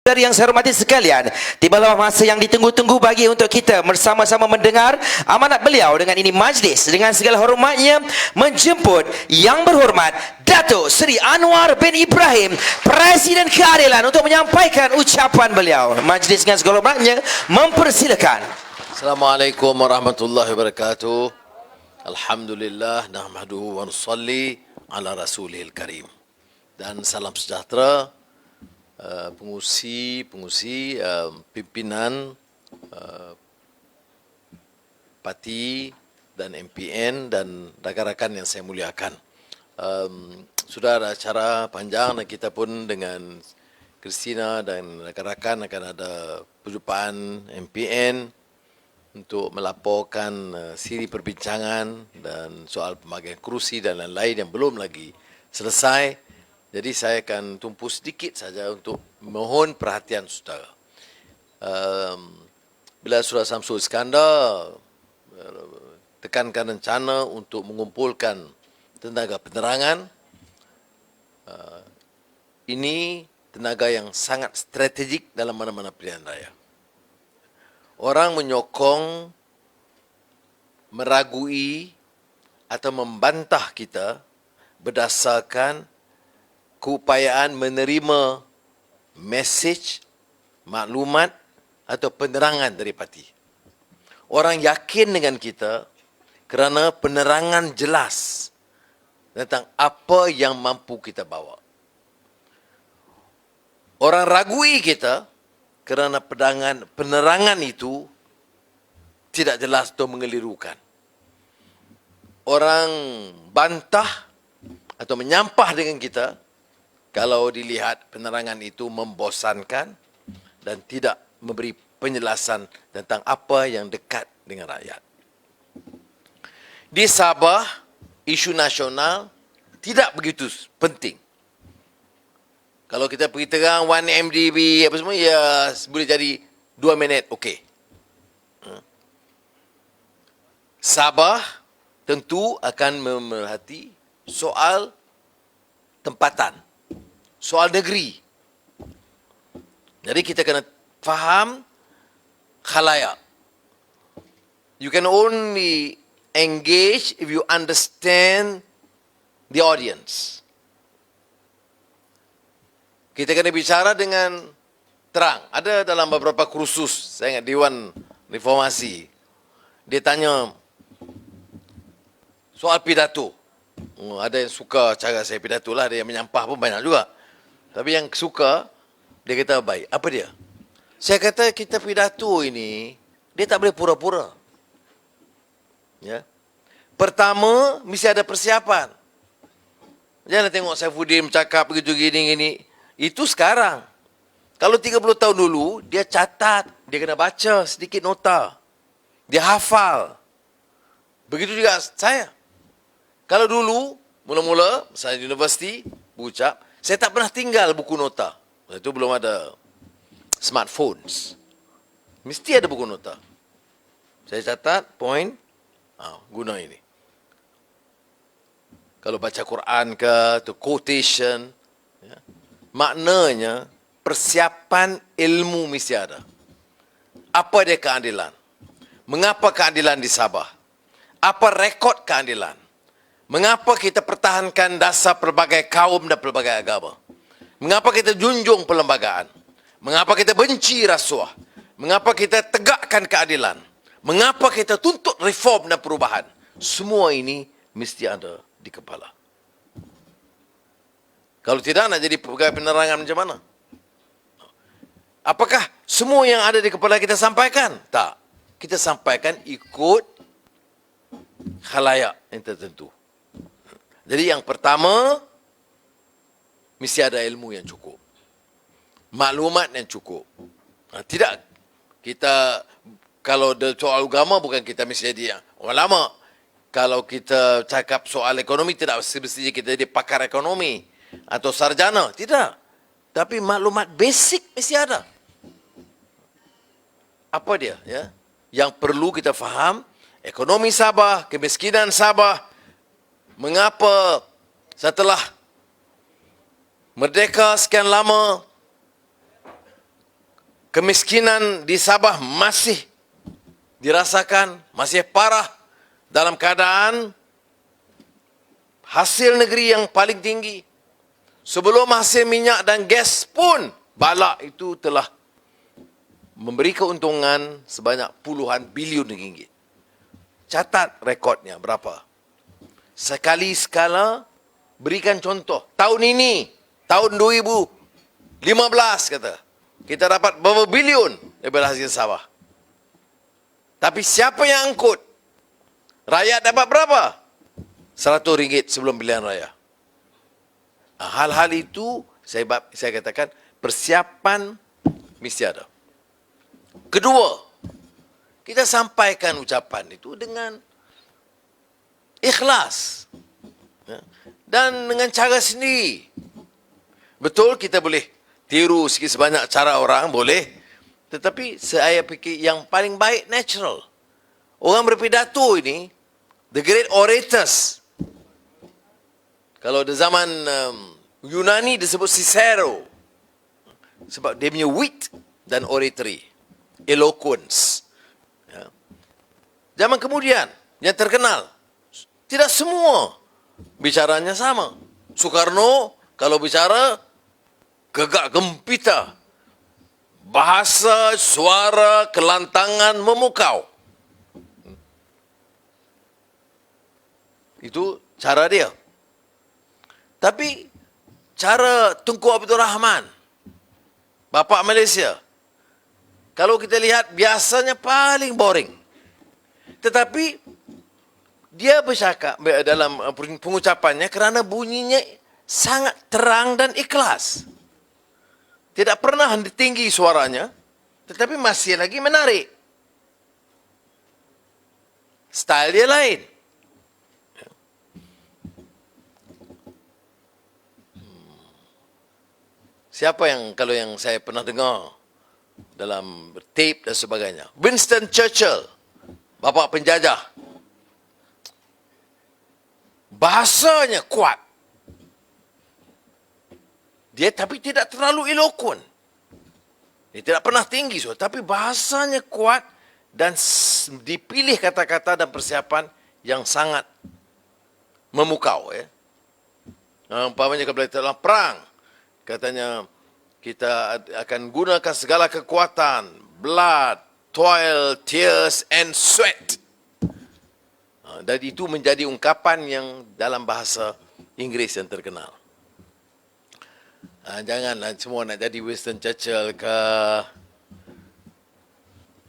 Dari yang saya hormati sekalian, tibalah masa yang ditunggu-tunggu bagi untuk kita bersama-sama mendengar amanat beliau. Dengan ini majlis dengan segala hormatnya menjemput yang berhormat Datuk Seri Anwar bin Ibrahim, Presiden Keadilan, untuk menyampaikan ucapan beliau. Majlis dengan segala hormatnya mempersilakan. Assalamualaikum warahmatullahi wabarakatuh. Alhamdulillah nahmaduhu wa nusalli ala rasulihil karim. Dan salam sejahtera pengurusi pimpinan parti dan MPN dan rakan-rakan yang saya muliakan. Sudah ada acara panjang dan kita pun dengan Christina dan rakan-rakan akan ada perjumpaan MPN untuk melaporkan siri perbincangan dan soal pembagian kerusi dan lain-lain yang belum lagi selesai. Jadi saya akan tumpu sedikit saja untuk mohon perhatian saudara. Bila Saudara Samsul Iskandar tekankan rencana untuk mengumpulkan tenaga penerangan, ini tenaga yang sangat strategik dalam mana-mana pilihan raya. Orang menyokong, meragui atau membantah kita berdasarkan keupayaan menerima mesej, maklumat atau penerangan dari parti. Orang yakin dengan kita kerana penerangan jelas tentang apa yang mampu kita bawa. Orang ragui kita kerana penerangan itu tidak jelas atau mengelirukan. Orang bantah atau menyampah dengan kita kalau dilihat penerangan itu membosankan dan tidak memberi penjelasan tentang apa yang dekat dengan rakyat. Di Sabah, isu nasional tidak begitu penting. Kalau kita pergi terang 1 MDB apa semua, ya boleh jadi 2 minit, okey. Sabah tentu akan memerhati soal tempatan, soal negeri. Jadi kita kena faham khalayak. You can only engage if you understand the audience. Kita kena bicara dengan terang. Ada dalam beberapa kursus, saya ingat Dewan Reformasi, dia tanya soal pidato. Ada yang suka cara saya pidato lah, ada yang menyampah pun banyak juga. Tapi yang suka, dia kata baik. Apa dia? Saya kata kita pidato ini, dia tak boleh pura-pura. Ya. Pertama, mesti ada persiapan. Jangan tengok Saifuddin bercakap begitu gini-gini. Itu sekarang. Kalau 30 tahun dulu, dia catat. Dia kena baca sedikit nota. Dia hafal. Begitu juga saya. Kalau dulu, mula-mula, saya di universiti, berucap, saya tak pernah tinggal buku nota. Itu belum ada smartphones. Mesti ada buku nota. Saya catat, point, guna ini. Kalau baca Quran ke, atau quotation, ya, maknanya, persiapan ilmu mesti ada. Apa dia keadilan? Mengapa keadilan di Sabah? Apa rekod keadilan? Mengapa kita pertahankan dasar pelbagai kaum dan pelbagai agama? Mengapa kita junjung perlembagaan? Mengapa kita benci rasuah? Mengapa kita tegakkan keadilan? Mengapa kita tuntut reform dan perubahan? Semua ini mesti ada di kepala. Kalau tidak, nak jadi pegawai penerangan macam mana? Apakah semua yang ada di kepala kita sampaikan? Tak. Kita sampaikan ikut khalayak yang tertentu. Jadi yang pertama, mesti ada ilmu yang cukup. Maklumat yang cukup. Tidak, kita, kalau soal agama, bukan kita mesti jadi ulama. Kalau kita cakap soal ekonomi, tidak semestinya kita jadi pakar ekonomi atau sarjana. Tidak. Tapi maklumat basic mesti ada. Apa dia? Ya? Yang perlu kita faham, ekonomi Sabah, kemiskinan Sabah. Mengapa setelah merdeka sekian lama kemiskinan di Sabah masih dirasakan, masih parah dalam keadaan hasil negeri yang paling tinggi. Sebelum hasil minyak dan gas pun, balak itu telah memberi keuntungan sebanyak puluhan bilion ringgit. Catat rekodnya berapa. Sekali skala, berikan contoh. Tahun ini, tahun 2015 kata, kita dapat berapa bilion daripada hasil sawah. Tapi siapa yang angkut? Rakyat dapat berapa? RM100 sebelum pilihan raya. Hal-hal itu saya katakan persiapan mesti ada. Kedua, kita sampaikan ucapan itu dengan ikhlas dan dengan cara sendiri. Betul kita boleh tiru sikit sebanyak cara orang, boleh. Tetapi saya fikir yang paling baik natural. Orang berpidato ini, the great orators. Kalau di zaman Yunani disebut Cicero. Sebab dia punya wit dan oratory. Eloquence. Ya. Zaman kemudian, yang terkenal. Tidak semua bicaranya sama. Soekarno, kalau bicara, gegak gempita. Bahasa, suara, kelantangan memukau. Itu cara dia. Tapi cara Tunku Abdul Rahman, bapa Malaysia, kalau kita lihat biasanya paling boring. Tetapi dia bercakap dalam pengucapannya kerana bunyinya sangat terang dan ikhlas. Tidak pernah tinggi suaranya, tetapi masih lagi menarik. Style dia lain. Siapa yang, kalau yang saya pernah dengar dalam tape dan sebagainya. Winston Churchill, bapa penjajah. Bahasanya kuat. Dia tapi tidak terlalu eloquent. Dia tidak pernah tinggi, tapi bahasanya kuat dan dipilih kata-kata dan persiapan yang sangat memukau. Ya. Umpamanya kalau dalam perang, katanya kita akan gunakan segala kekuatan, blood, toil, tears and sweat. Dan itu menjadi ungkapan yang dalam bahasa Inggeris yang terkenal. Janganlah semua nak jadi Winston Churchill ke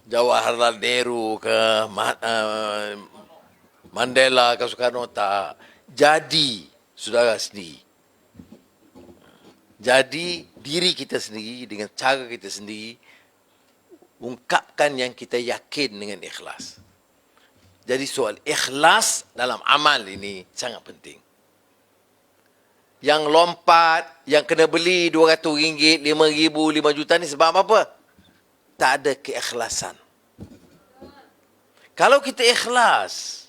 Jawaharlal Nehru ke Mandela ke Soekarno, tak. Jadi saudara sendiri. Jadi diri kita sendiri dengan cara kita sendiri, ungkapkan yang kita yakin dengan ikhlas. Jadi soal ikhlas dalam amal ini sangat penting. Yang lompat, yang kena beli RM200, RM5,000, RM5 juta ni sebab apa? Tak ada keikhlasan. Kalau kita ikhlas,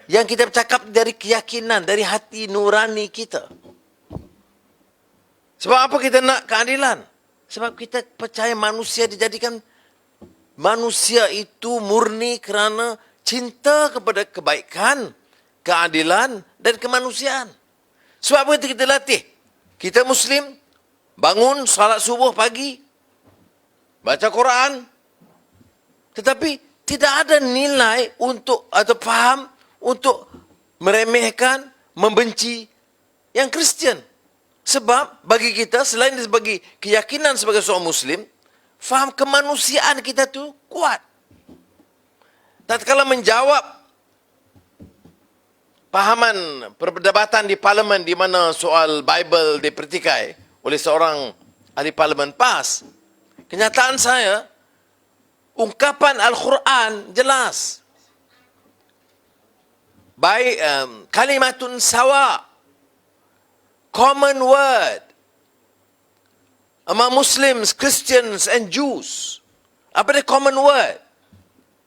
yang kita bercakap dari keyakinan, dari hati nurani kita. Sebab apa kita nak keadilan? Sebab kita percaya manusia dijadikan, manusia itu murni kerana cinta kepada kebaikan, keadilan dan kemanusiaan. Sebab apa kita latih? Kita Muslim, bangun salat subuh pagi, baca Quran, tetapi tidak ada nilai untuk atau faham untuk meremehkan, membenci yang Kristian. Sebab bagi kita, selain sebagai keyakinan sebagai seorang Muslim, faham kemanusiaan kita tu kuat. Tatkala menjawab pahaman perdebatan di parlimen di mana soal Bible dipertikai oleh seorang ahli parlimen PAS, kenyataan saya, ungkapan Al-Quran jelas. Baik kalimatun sawa, common word among Muslims, Christians and Jews. Apa dia common word?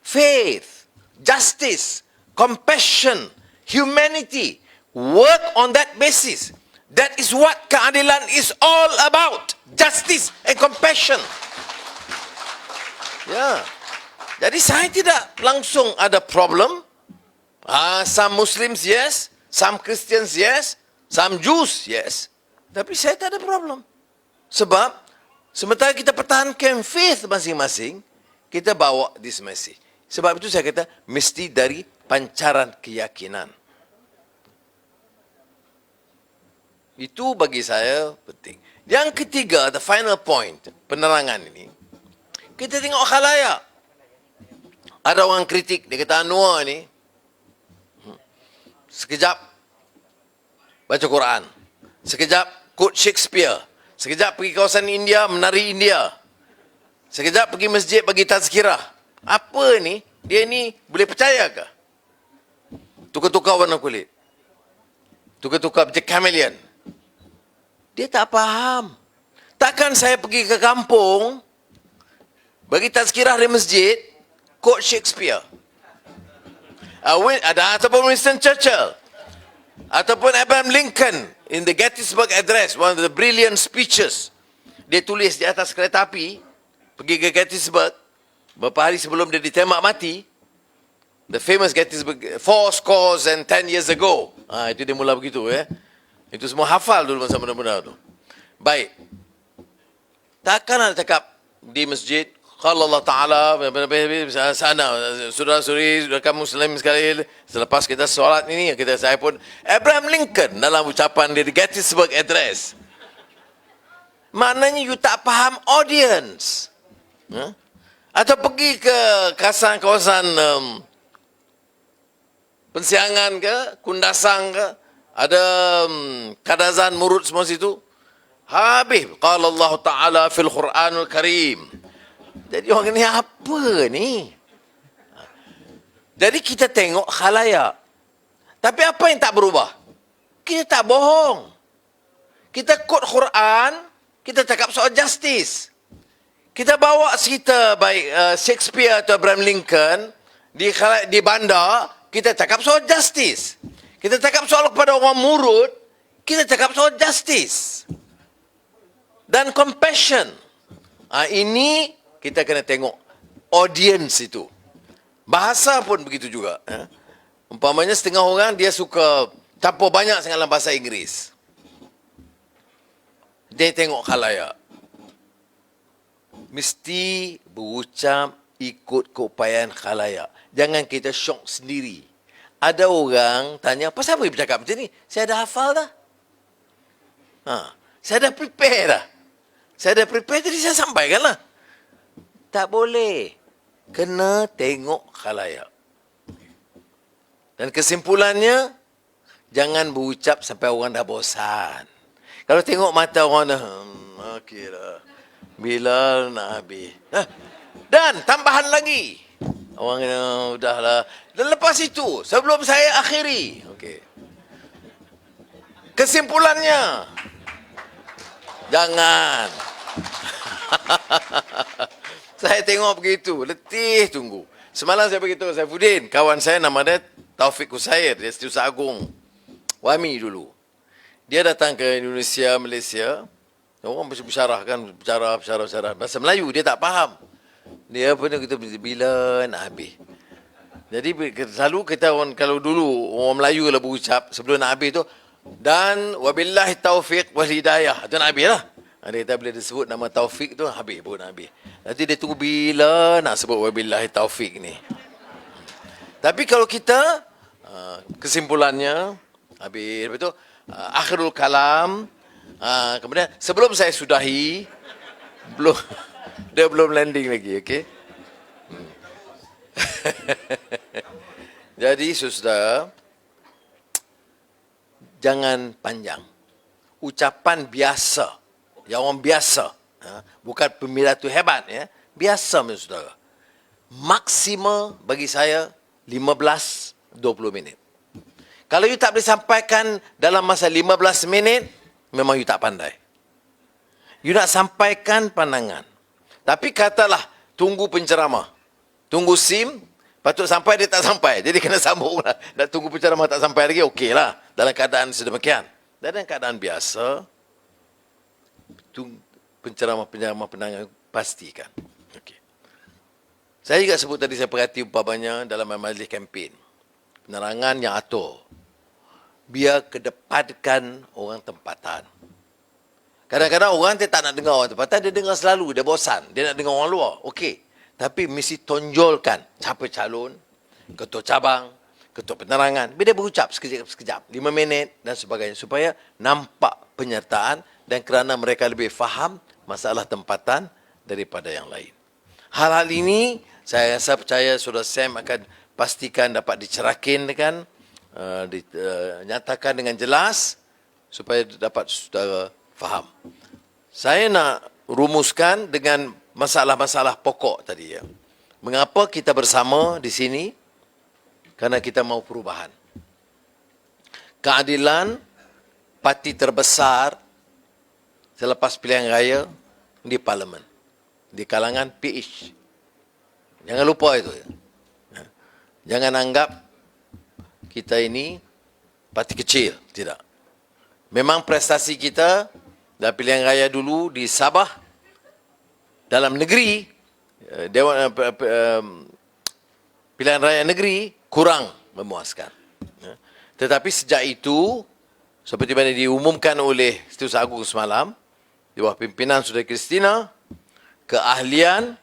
Faith, justice, compassion, humanity. Work on that basis. That is what keadilan is all about. Justice and compassion. Ya. Jadi saya tidak langsung ada problem. Some Muslims yes, some Christians yes, some Jews yes. Tapi saya tak ada problem. Sebab sementara kita pertahankan faith masing-masing, kita bawa this message. Sebab itu saya kata mesti dari pancaran keyakinan. Itu bagi saya penting. Yang ketiga, the final point, penerangan ini. Kita tengok khalayak. Ada orang kritik, dia kata Anwar ni, sekejap baca Quran. Sekejap quote Shakespeare. Sekejap pergi kawasan India, menari India. Sekejap pergi masjid bagi tazkirah. Apa ni? Dia ni boleh percaya ke? Tukar-tukar warna kulit. Tukar-tukar macam chameleon. Dia tak faham. Takkan saya pergi ke kampung, bagi tazkirah di masjid, quote Shakespeare. Ataupun Winston Churchill. Ataupun Abraham Lincoln in the Gettysburg Address, one of the brilliant speeches. Dia tulis di atas kereta api, pergi ke Gettysburg, beberapa hari sebelum dia ditembak mati, the famous Gettysburg, 10 years ago. Itu dia mula begitu ya. Itu semua hafal dulu masa muda-muda tu. Baik. Takkan nak cakap di masjid, kalau Allah Ta'ala, sana, saudara-saudari, kaum Muslim sekali, selepas kita solat ini, saya pun, Abraham Lincoln dalam ucapan dia di Gettysburg Address. Maknanya you tak faham audience. Atau pergi ke kawasan Pensiangan ke, Kundasang ke, ada Kadazan, Murud semua situ. Habis. Qala Allah Ta'ala fil Quranul Karim. Jadi orang ni apa ni? Jadi kita tengok khalayak. Tapi apa yang tak berubah? Kita tak bohong. Kita quote Quran, kita cakap soal justice. Kita bawa cerita baik Shakespeare atau Abraham Lincoln di bandar, kita cakap soal justice. Kita cakap soal kepada orang murut, kita cakap soal justice. Dan compassion. Ini kita kena tengok audience itu. Bahasa pun begitu juga. Umpamanya setengah orang dia suka campur banyak sangat dalam bahasa Inggeris. Dia tengok khalayak. Mesti berucap ikut keupayaan khalayak. Jangan kita syok sendiri. Ada orang tanya, pasal apa dia bercakap macam ni? Saya dah hafal dah. Saya dah prepare dah. Saya dah prepare, jadi saya sampaikanlah. Tak boleh. Kena tengok khalayak. Dan kesimpulannya, jangan berucap sampai orang dah bosan. Kalau tengok mata orang dah, okeylah. Bilal nak habis. Dan tambahan lagi. Orang udahlah. Dan lepas itu, sebelum saya akhiri. Okey. Kesimpulannya, jangan. Saya tengok begitu, letih tunggu. Semalam saya beritahu Saifuddin, kawan saya nama dia Taufik Kusair, dia Setiausaha Agung Wami dulu. Dia datang ke Indonesia, Malaysia. Orang bersyarah kan, bersyarah. Bahasa Melayu, dia tak faham. Dia pun kita bila nak habis. Jadi selalu kita kalau dulu orang Melayu kalau berucap sebelum nak habis tu, dan wabillahi taufiq wal hidayah. Itu nak habis lah. Dia kata bila dia sebut nama Taufik tu, habis pun nak habis. Nanti dia tunggu bila nak sebut wabillahi taufiq ni. Tapi kalau kita, kesimpulannya, habis. Lepas tu, akhirul kalam. Kemudian, sebelum saya sudahi, dia belum landing lagi, okey? Jadi, saudara, jangan panjang. Ucapan biasa. Yang orang biasa. Bukan pemilatu hebat, ya. Biasa, saudara. Maksimal bagi saya 15-20 minit. Kalau you tak boleh sampaikan dalam masa 15 minit, memang you tak pandai. You nak sampaikan pandangan. Tapi katalah, tunggu penceramah. Tunggu SIM, patut sampai, dia tak sampai. Jadi kena sambung lah. Nak tunggu penceramah tak sampai lagi, okey lah. Dalam keadaan sedemikian. Dalam keadaan biasa, penceramah pendangan pastikan. Okey. Saya juga sebut tadi, saya perhati umpamanya dalam majlis kempen. Penerangan yang atur. Biar kedepankan orang tempatan. Kadang-kadang orang dia tak nak dengar orang tempatan, dia dengar selalu, dia bosan. Dia nak dengar orang luar. Okey. Tapi mesti tonjolkan siapa calon, ketua cabang, ketua penerangan. Bila dia berucap sekejap, 5 minit dan sebagainya. Supaya nampak penyertaan dan kerana mereka lebih faham masalah tempatan daripada yang lain. Hal-hal ini, saya rasa percaya Saudara Sam akan pastikan dapat dicerakinkan, dinyatakan dengan jelas supaya dapat saudara faham. Saya nak rumuskan dengan masalah-masalah pokok tadi ya. Mengapa kita bersama di sini? Karena kita mahu perubahan. Keadilan parti terbesar selepas pilihan raya di parlimen, di kalangan PH. Jangan lupa itu ya. Jangan anggap kita ini parti kecil, tidak. Memang prestasi kita dalam pilihan raya dulu di Sabah, dalam negeri, pilihan raya negeri kurang memuaskan. Tetapi sejak itu, seperti mana diumumkan oleh Setiausaha Agung semalam, di bawah pimpinan Saudara Christina, keahlian,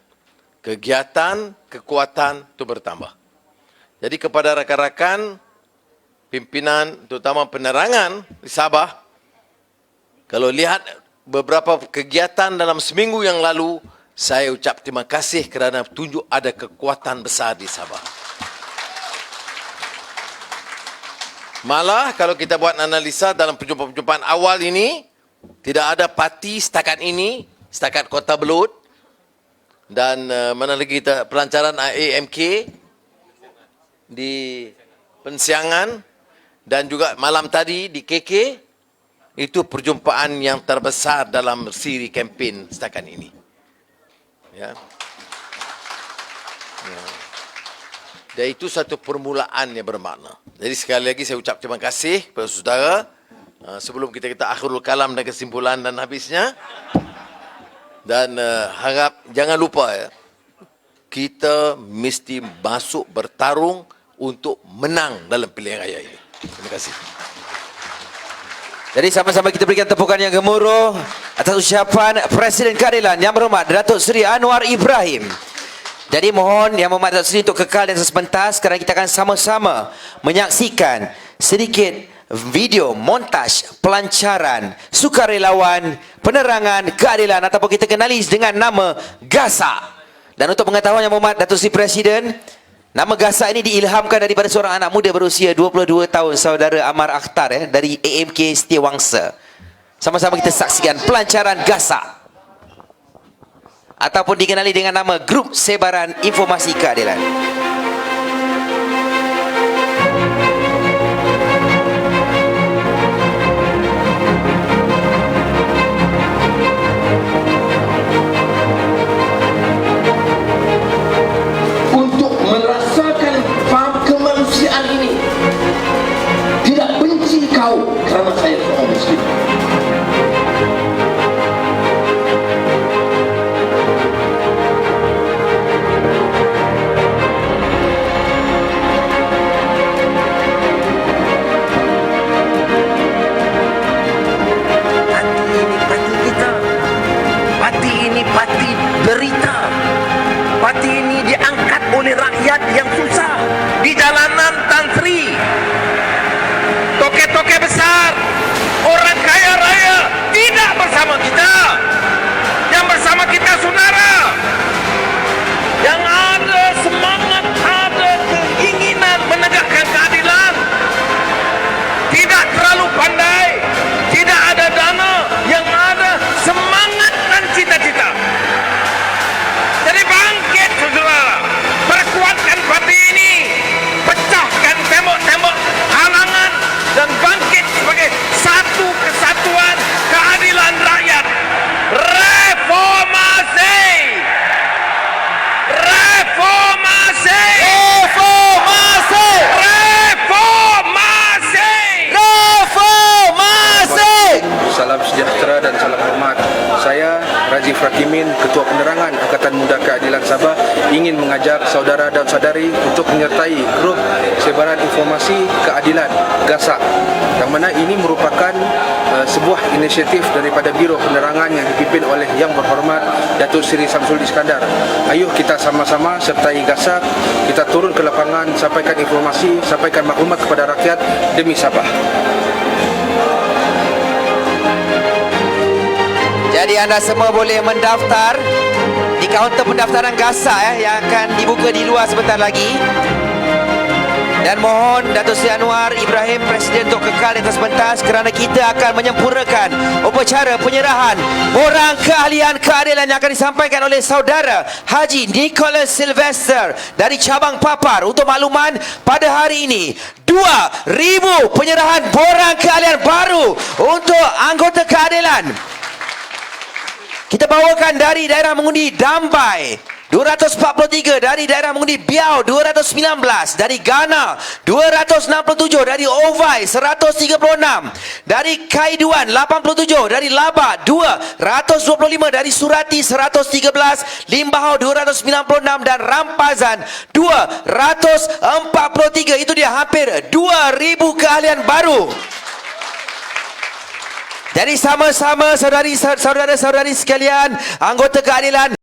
kegiatan, kekuatan itu bertambah. Jadi kepada rakan-rakan pimpinan, terutama penerangan di Sabah, kalau lihat beberapa kegiatan dalam seminggu yang lalu, saya ucap terima kasih kerana tunjuk ada kekuatan besar di Sabah. Malah kalau kita buat analisa dalam perjumpaan-perjumpaan awal ini, tidak ada parti setakat ini, setakat Kota Belud, dan mana lagi kita pelancaran AMK di Pensiangan, dan juga malam tadi di KK, itu perjumpaan yang terbesar dalam siri kempen setakat ini. Ya. Ya. Dan itu satu permulaan yang bermakna. Jadi sekali lagi saya ucap terima kasih kepada saudara. Sebelum kita akhirul kalam dan kesimpulan dan habisnya. Dan harap jangan lupa ya, kita mesti masuk bertarung untuk menang dalam pilihan raya ini. Terima kasih. Jadi sama-sama kita berikan tepukan yang gemuruh atas ucapan Presiden Keadilan Yang Berhormat Datuk Seri Anwar Ibrahim. Jadi mohon Yang Berhormat Datuk Seri untuk kekal dan sepentas kerana kita akan sama-sama menyaksikan sedikit video montaj pelancaran sukarelawan penerangan keadilan ataupun kita kenali dengan nama GASA. Dan untuk pengetahuan Yang Berhormat Datuk Seri Presiden, nama GASA ini diilhamkan daripada seorang anak muda berusia 22 tahun, saudara Amar Akhtar dari AMK Setiawangsa. Sama-sama kita saksikan pelancaran GASA ataupun dikenali dengan nama Grup Sebaran Informasi Keadilan. Kerana saya seorang Muslim. Parti ini parti derita. Parti ini diangkat oleh rakyat yang susah di jalanan Tan Sri. Toke-toke besar, orang kaya raya tidak bersama kita. Yang bersama kita saudara, yang ada semangat, ada keinginan menegakkan keadilan, tidak terlalu pandai, tidak ada dana, yang ada semangat dan cita-cita. Jadi bangkit saudara, perkuatkan parti ini, pecahkan tembok-tembok halangan dan bangkit sebagai satu kesatuan keadilan rakyat. Mimin, Ketua Penerangan Angkatan Muda Keadilan Sabah ingin mengajak saudara dan saudari untuk menyertai grup sebaran informasi keadilan GASAK, yang mana ini merupakan sebuah inisiatif daripada Biro Penerangan yang dipimpin oleh Yang Berhormat Datuk Seri Samsul Iskandar. Ayuh kita sama-sama sertai GASAK, kita turun ke lapangan, sampaikan informasi, sampaikan maklumat kepada rakyat demi Sabah. Jadi anda semua boleh mendaftar di kaunter pendaftaran GASAK yang akan dibuka di luar sebentar lagi. Dan mohon Datuk Seri Anwar Ibrahim Presiden untuk kekal di atas pentas kerana kita akan menyempurnakan upacara penyerahan borang keahlian keadilan yang akan disampaikan oleh saudara Haji Nicholas Sylvester dari cabang Papar. Untuk makluman, pada hari ini 2,000 penyerahan borang keahlian baru untuk anggota keadilan. Kita bawakan dari daerah mengundi Dambai 243, dari daerah mengundi Biau 219, dari Ghana 267, dari Ovai 136, dari Kaiduan 87, dari Labak 225, dari Surati 113, Limbahau 296 dan Rampazan 243. Itu dia hampir 2,000 keahlian baru. Jadi sama-sama saudara-saudari sekalian, anggota keadilan